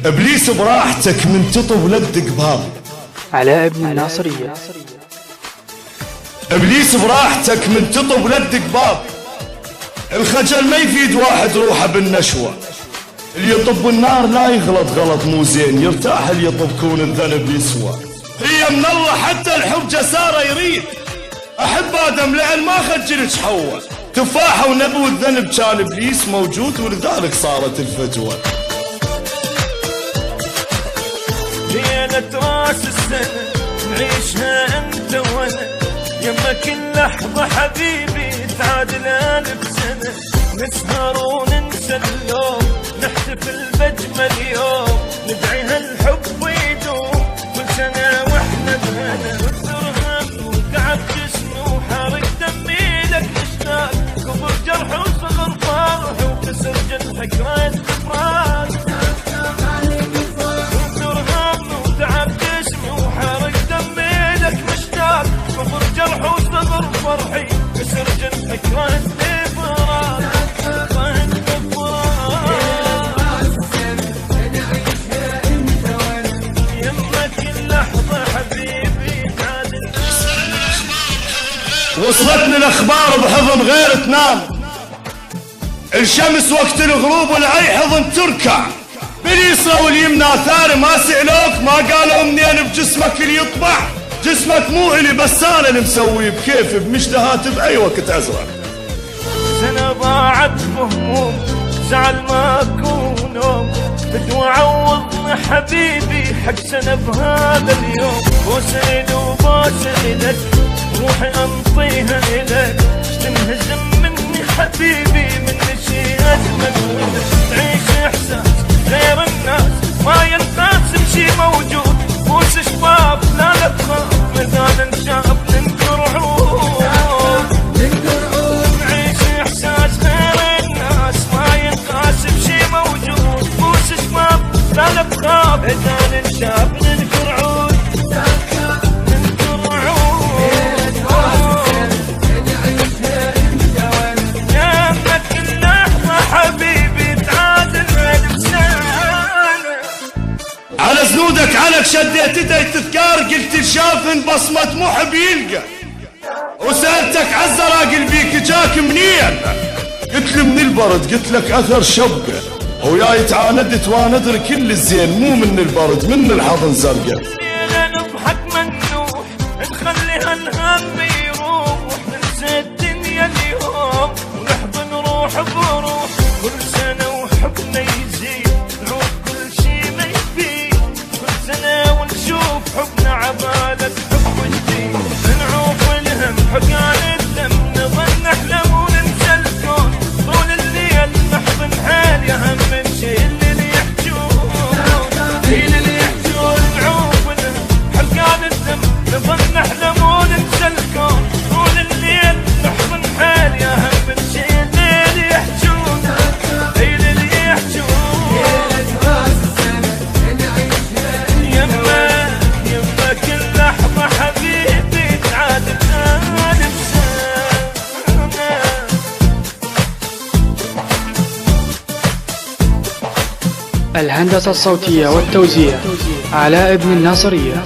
ابليس براحتك من تطب لدق باب. علاء ابن الناصرية. ابليس براحتك من تطب لدق باب. الخجل ما يفيد واحد روحه بالنشوة. اللي يطب النار لا يغلط غلط مو زين، يرتاح اللي يطب كون الذنب يسوى. هي من الله حتى الحب جسارة يريد. احب ادم لعن ما خجلت حواء. تفاحة ونبو الذنب كان ابليس موجود ولذلك صارت الفتوى. ليلة راس السنة نعيشها انت وانا، يما كل لحظة حبيبي تعادل 1000 سنة. نسهر وننسى اللوم، نحتفل بأجمل يوم، ندعي هالحب يدوم كل سنة واحنا بهنا. وترهم وتعب جسمي وحرق دمي لك مشتاق، كبر جرح وصغر فرح وكسر جرحك راس افراق. وترهم وتعب جسمي وحرق دمي لك مشتاق، كبر جرح وصغر فرحي كسر جرحك راس افراق. وصلتني الاخبار بحضن غير تنام، الشمس وقت الغروب والعي حضن تركع. باليسرى واليمنى ثار ما سألوك، ما قالوا منين بجسمك اللي يطبع. جسمك مو الي بس انا اللي مسويه بكيف بمشتهات باي وقت ازرق. سنة ضاعت بهموم زعل ما اكون نوم، بدو عوضني حبيبي حق سنة بهذا اليوم. بوسه وبوسه لك روحي انطيها الك، تنهزم مني حبيبي من شي اجمل ولك. تعيش احساس غير الناس ما ينقاسم شي موجود، بوس شباب لا لا تخاف ميدان انشاب ننكر عود. نعيش احساس غير الناس ما ينقاسم شي موجود، بوس شباب لا لا تخاف ميدان انشاب ننكر عود. على زنودك علك شديت يدي تذكار، قلت الشافن بصمة محب يلقى. وسألتك عالزراقل بيك جاك منين؟ قلت لي من البرد، قلت لك اثر شبه. وياي تعاندت وانا ادري كل الزين مو من البرد من الحضن زرقه. نضحك منوح نخلي هالهم يروح، ننسى الدنيا اليوم ونحضن روح بروح. كل سنة وحبنا يزيد نعود كل شي ما يفيد، كل سنة ونشوف حبنا عبالك حب جديد. نعوف الهم حقان الدم نظل نحلم وننسى الكون، طول الليل نحضن حال يا هم نشيل اللي يحجون. اللي يحجون نعوف الهم حقان الدم نظل نحلم وننسى الكون، طول الليل نحضن حال يا هم نشيل اللي يحجون. اللي يحجون يما كل لحظة حبيبي تعادل 1000 سنة. الهندسة الصوتية والتوزيع علاء ابن الناصرية.